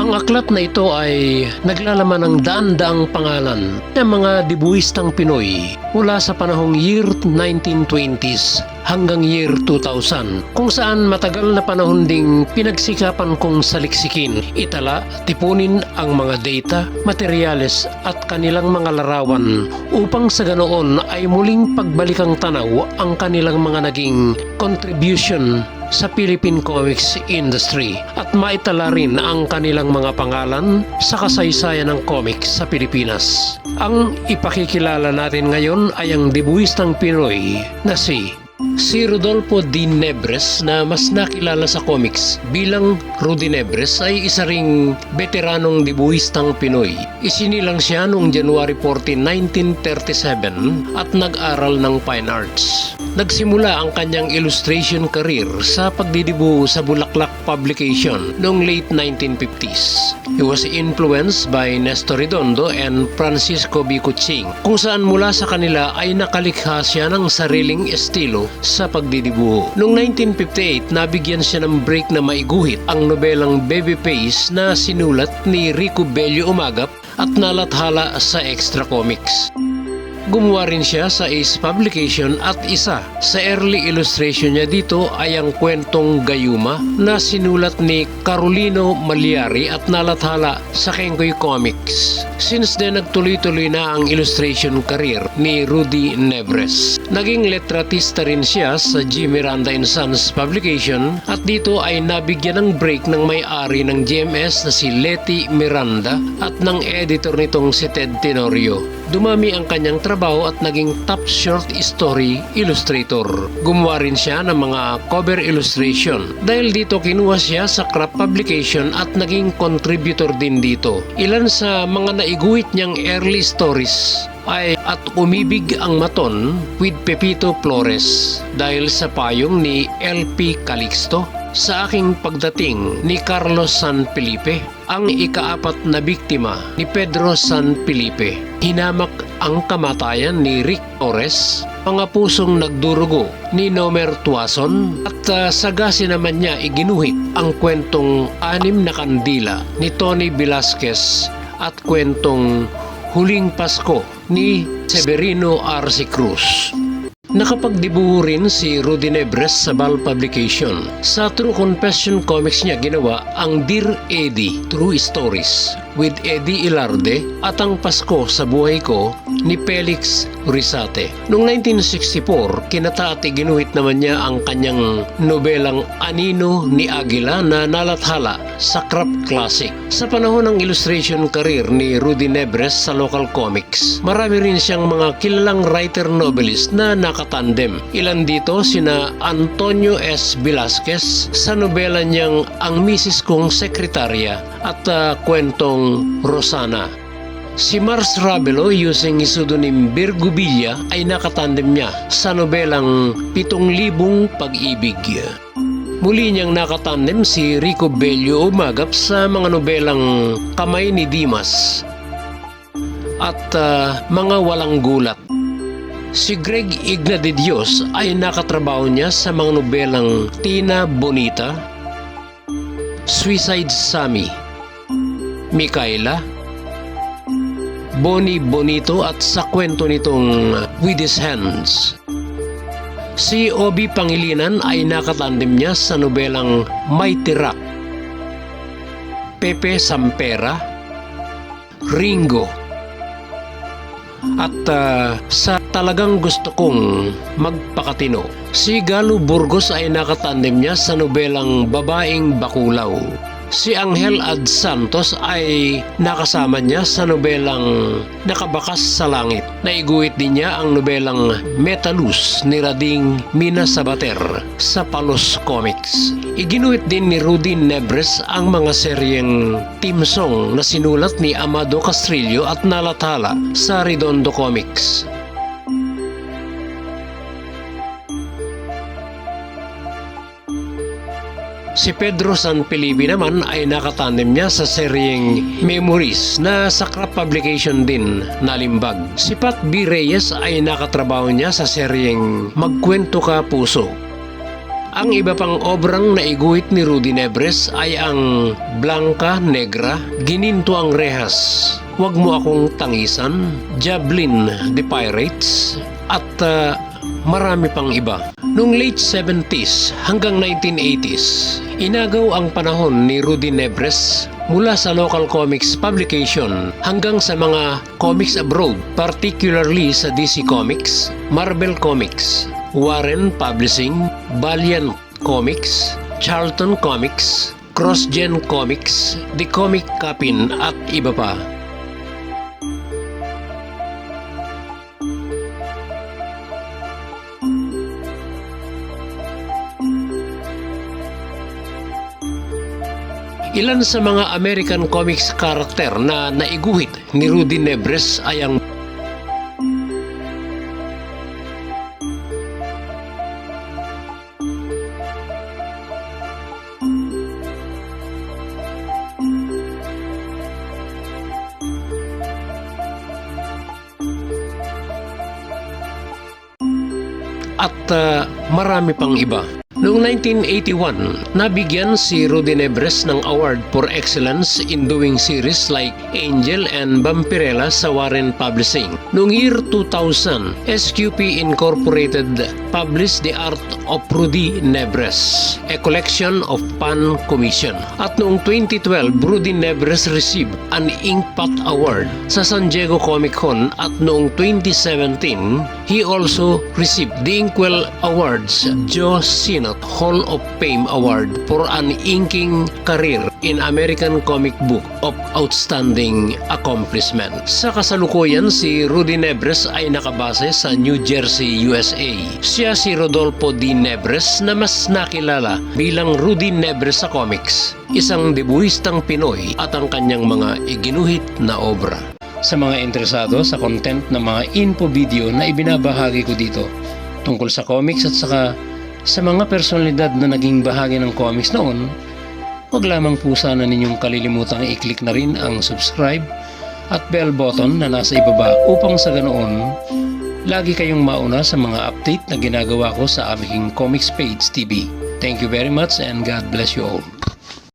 Ang aklat na ito ay naglalaman ng daan-daang pangalan ng mga dibuhistang Pinoy mula sa panahong year 1920s hanggang year 2000, kung saan matagal na panahon ding pinagsikapan kong saliksikin, itala, tipunin ang mga data, materyales at kanilang mga larawan upang sa ganoon ay muling pagbalikang tanaw ang kanilang mga naging contribution sa Philippine comics industry at maitala rin ang kanilang mga pangalan sa kasaysayan ng comics sa Pilipinas. Ang ipakikilala natin ngayon ay ang dibuhistang Pinoy na si Rodolfo D. Nebres, na mas nakilala sa comics bilang Rudy Nebres, ay isa ring veteranong dibuhistang Pinoy. Isinilang siya noong January 14, 1937 at nag-aral ng Fine Arts. Nagsimula ang kanyang illustration career sa pagdidibuho sa Bulaklak Publication noong late 1950s. He was influenced by Nestor Redondo and Francisco B. Kuching, kung saan mula sa kanila ay nakalikha siya ng sariling estilo sa pagdidibuho. Noong 1958, nabigyan siya ng break na maiguhit ang nobelang Baby Face na sinulat ni Rico Bello Umagap at nalathala sa Extra Comics. Gumawa rin siya sa Ace Publication at isa sa early illustration niya dito ay ang kwentong Gayuma na sinulat ni Carolino Maliari at nalathala sa Kenkoy Comics. Since then, nagtuloy-tuloy na ang illustration career ni Rudy Nebres. Naging letratista rin siya sa G. Miranda & Sons Publication at dito ay nabigyan ng break ng may-ari ng GMS na si Letty Miranda at ng editor nitong si Ted Tenorio. Dumami ang kanyang trabaho at naging top short story illustrator. Gumawa rin siya ng mga cover illustration. Dahil dito kinuha siya sa Craft Publication at naging contributor din dito. Ilan sa mga naiguhit niyang early stories ay At Umibig ang Maton with Pepito Flores dahil sa payong ni LP Calixto, Sa Aking Pagdating ni Carlos San Felipe, Ang Ikaapat na Biktima ni Pedro San Felipe, Hinamak ang Kamatayan ni Rick Torres, Mga Pusong Nagdurugo ni Nomer Tuason, at sagasi naman niya iginuhit ang kwentong Anim na Kandila ni Tony Velasquez at kwentong Huling Pasko ni Severino Arce Cruz. Nakapagdibuho rin si Rudy Nebres sa Bal Publication. Sa True Confession Comics niya ginawa ang Dear Eddie, True Stories with Eddie Ilarde at Ang Pasko sa Buhay Ko ni Felix Rizate. Noong 1964, kinata at ginuhit naman niya ang kanyang nobelang Anino ni Aguila na nalathala sa Craft Classic. Sa panahon ng illustration career ni Rudy Nebres sa local comics, marami rin siyang mga kilalang writer-novelist na nakatandem. Ilan dito sina Antonio S. Velasquez sa nobela niyang Ang Misis Kong Sekretarya at kwentong Rosana. Si Mars Ravelo using pseudonym Virgo Villa ay nakatandem niya sa nobelang 7,000 Pag-ibig. Muli niyang nakatandem si Rico Bello Umagap sa mga nobelang Kamay ni Dimas at Mga Walang Gulat. Si Greg Ignatius ay nakatrabaho niya sa mga nobelang Tina Bonita, Suicide Sammy, Mikaela, Bonnie Bonito at sa kwento nitong With His Hands. Si Obi Pangilinan ay nakatandem niya sa nobelang Mighty Rock, Pepe Sampera, Ringo, at sa Talagang Gusto Kong Magpakatino. Si Galo Burgos ay nakatandem niya sa nobelang Babaeng Bakulaw. Si Angel Ad Santos ay nakasama niya sa nobelang Nakabakas sa Langit. Naiguhit din niya ang nobelang Metalus ni Rading Mina Sabater sa Palos Comics. Iginuhit din ni Rudy Nebres ang mga seryeng theme song na sinulat ni Amado Castrillo at nalathala sa Redondo Comics. Si Pedro San Felipe naman ay nakatandem niya sa seryeng Memories na sa Craft Publication din nalimbag. Si Pat B. Reyes ay nakatrabaho niya sa seryeng Magkwento Ka Puso. Ang iba pang obrang naiguhit ni Rudy Nebres ay ang Blanca Negra, Gininto ang Rehas, Huwag Mo Akong Tangisan, Jablin the Pirates, at marami pang iba. Noong late 70s hanggang 1980s, inagaw ang panahon ni Rudy Nebres mula sa local comics publication hanggang sa mga comics abroad, particularly sa DC Comics, Marvel Comics, Warren Publishing, Valiant Comics, Charlton Comics, CrossGen Comics, The Comic Capin at iba pa. Ilan sa mga American Comics karakter na naiguhit ni Rudy Nebres ay ang at marami pang iba. Noong 1981, nabigyan si Rudy Nebres ng Award for Excellence in Doing Series like Angel and Vampirella sa Warren Publishing. Noong year 2000, SQP Incorporated published The Art of Rudy Nebres, a collection of fan commission. At noong 2012, Rudy Nebres received an Inkpot Award sa San Diego Comic Con at noong 2017, he also received the Inkwell Awards Joe Sinnott Hall of Fame Award for an inking career in American Comic Book of Outstanding Accomplishment. Sa kasalukuyan, si Rudy Nebres ay nakabase sa New Jersey, USA. Siya si Rodolfo D. Nebres na mas nakilala bilang Rudy Nebres sa comics, isang debuhistang Pinoy at ang kanyang mga iginuhit na obra. Sa mga interesado sa content ng mga info video na ibinabahagi ko dito tungkol sa comics at saka sa mga personalidad na naging bahagi ng comics noon, huwag lamang po sana ninyong kalilimutang i-click na rin ang subscribe at bell button na nasa ibaba upang sa ganoon, lagi kayong mauna sa mga update na ginagawa ko sa aming Comics Page TV. Thank you very much and God bless you all.